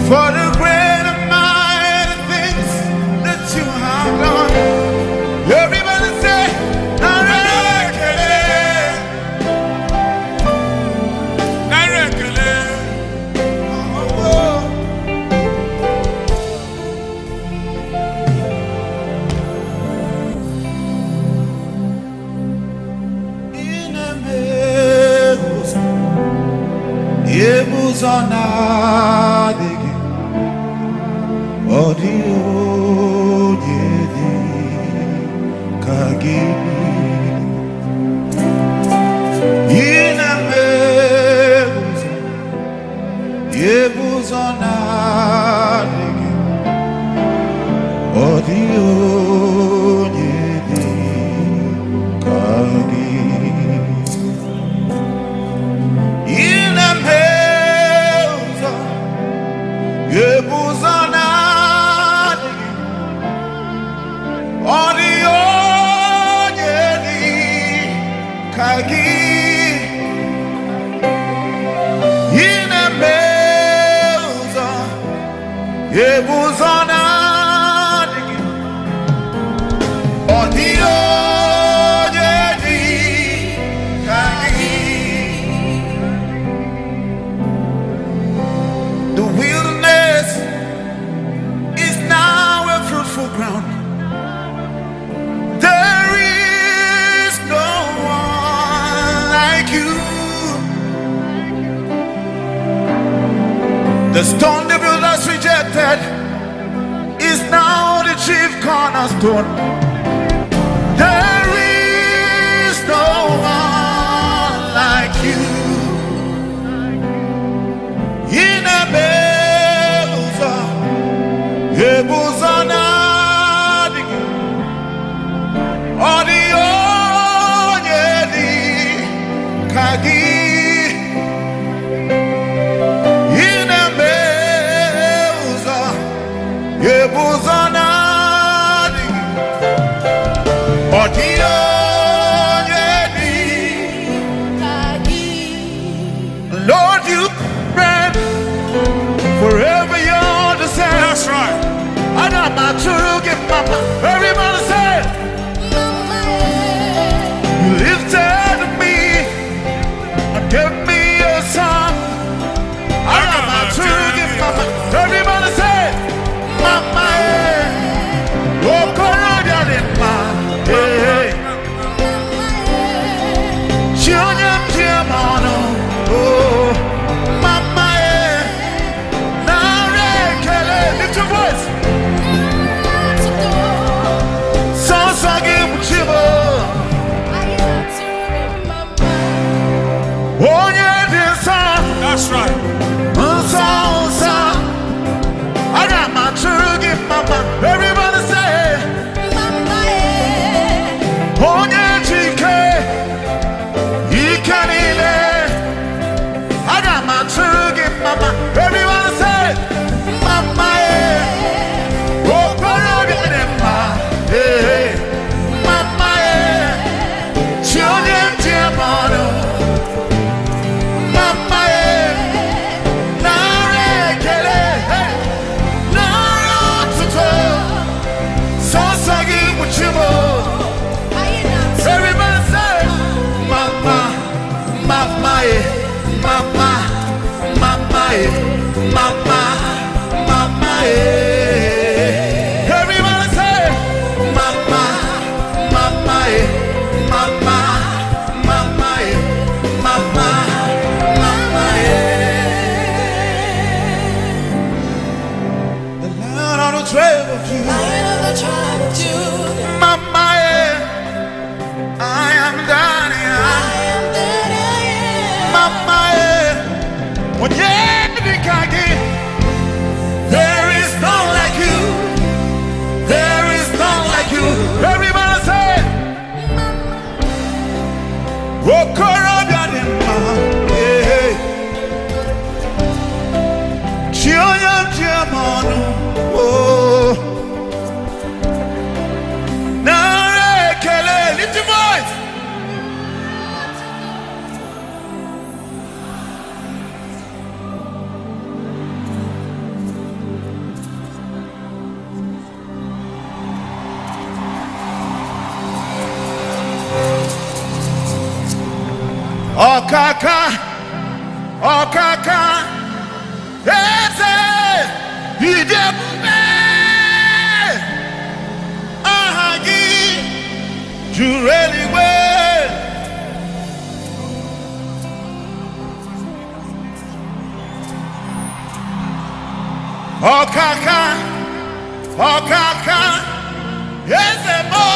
for the great and mighty things that you have done. Everybody say, Narekele, Narekele. Oh, oh. Yebuzanadege Odio Yedi Kagi Yinamebuz Yebuzanadege Odio Yedi Kagi Yebuzana Audio Yedi Kagi Yinemeza Yebuzana Audio Yedi Kagi. The wilderness is now a fruitful ground. There is no one like you. The stone the builders rejected is now the chief cornerstone. There is no one like you. Yinabeza Yebuzana Audio Yedi Kagi Yinabeza Yebuzana Audio Yedi Kagi. Lord, you forever you're the same. That's right. I got my true gift, mama. Everybody say, Mama, you lifted me and gave me a song. I got my true gift, mama. Everybody say, Mama, oh, Corona, hey, Junior, oh, Mama. Lift your voice. That's right. I got my true gift, mama. Everybody say, Mama, I got my true gift, mama. Everybody say, Mama, oh, hey, Mama, children, dear mother, Mama, Narekele, Naruto, Sosagi Muchimo. Everybody say, Mama, Mama, Mama, Mama, Mama, Mama, everybody say, Mama, Mama, Mama, Mama, Mama, Mama. The Lion of the tribe of Judah, Mama, I am done, Mama, when you there is none like you. There is none like you. Everybody say, Okorodadema, hey, Chiyam Chiyamanu, oh, Narekele, lift your voice. Okaka, Okaka, Ezemo,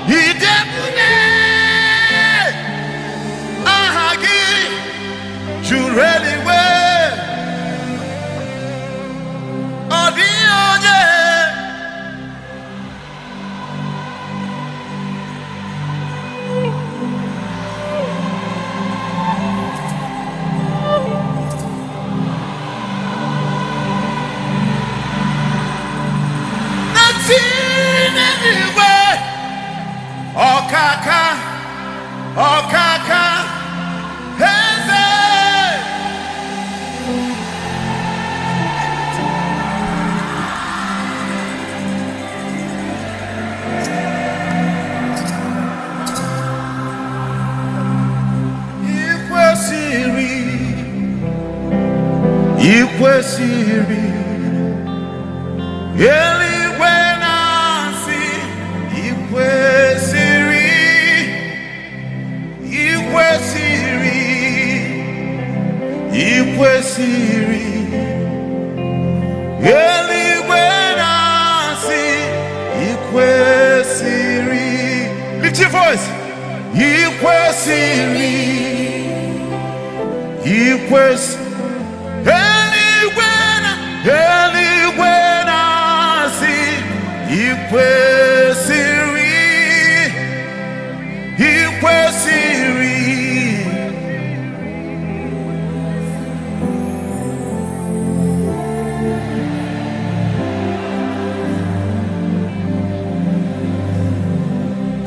Idebune, Ahagi, Jureliwe, Odionye. Anyway, Okaka, Okaka, Heze. Ikwe siri, Eliwe nasi, Ikwe siri, Ikwe siri, Ikwe siri, Eliwe nasi, Ikwe siri. Lift your voice. Ikwe siri, Ikwe siri. Eliwe nasi, Ikwe siri, Ikwe siri.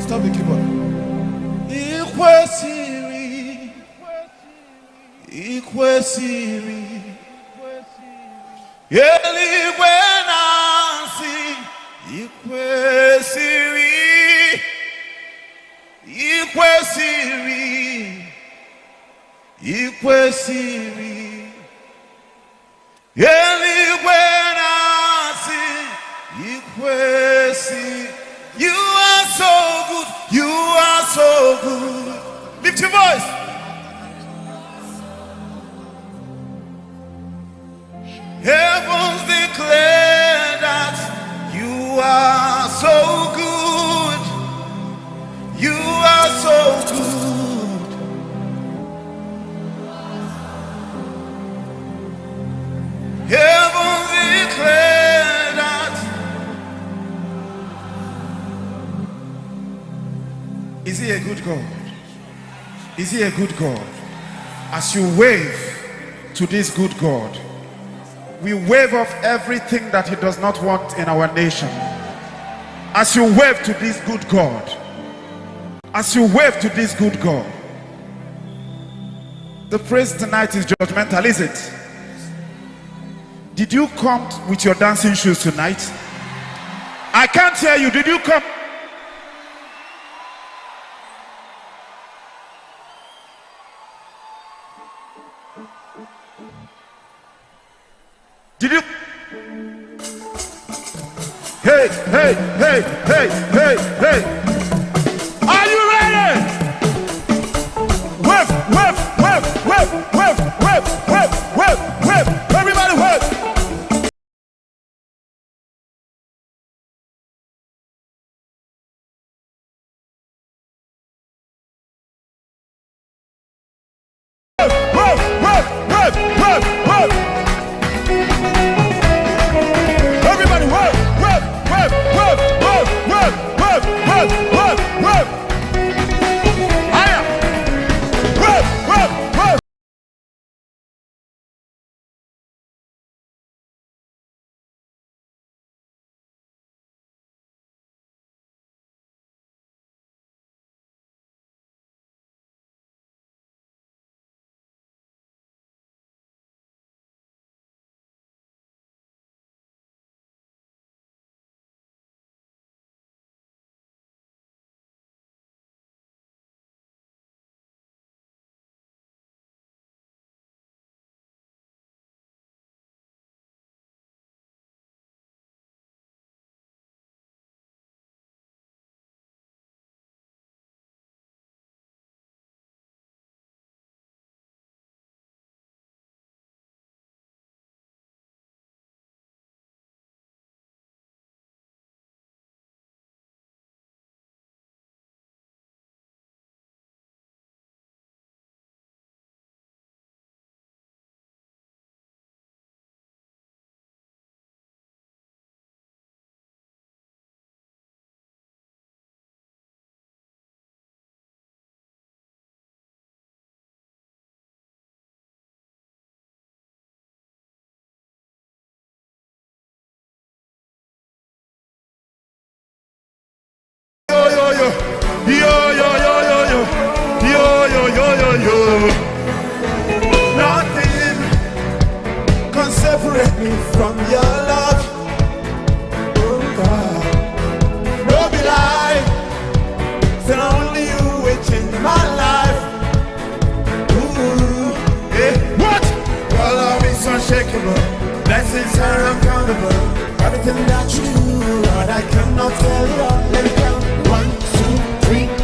Stop the keyboard. Ikwe siri, Ikwe siri. Eliwe nasi, Ikwe siri, Ikwe siri, Ikwe siri. Eliwe nasi, Ikwe siri. You are so good, you are so good. Lift your voice. Heavens declare that you are so good. You are so good. Heavens declare that. Is he a good God? Is he a good God? As you wave to this good God, we wave off everything that he does not want in our nation. As you wave to this good God, as you wave to this good God, the praise tonight is judgmental, is it? Did you come with your dancing shoes tonight? I can't hear you. Did you come? Did you? Hey, hey, hey, hey, hey, hey. Are you ready? Whip, whip, whip, whip, whip, whip, whip, whip, whip. Everybody whip. Whip, whip, whip, whip, whip, whip. Everybody whip, whip, whip, whip, whip, whip, whip, whip, whip, whip. Higher. Whip, whip, whip. separate me from your love. Oh God, no be lie. Said only you will change my life. Ooh, yeah. What? Your love is unshakable. Blessings are uncountable. Everything that you do, Lord, I cannot tell it all. Let me count. 1, 2, 3.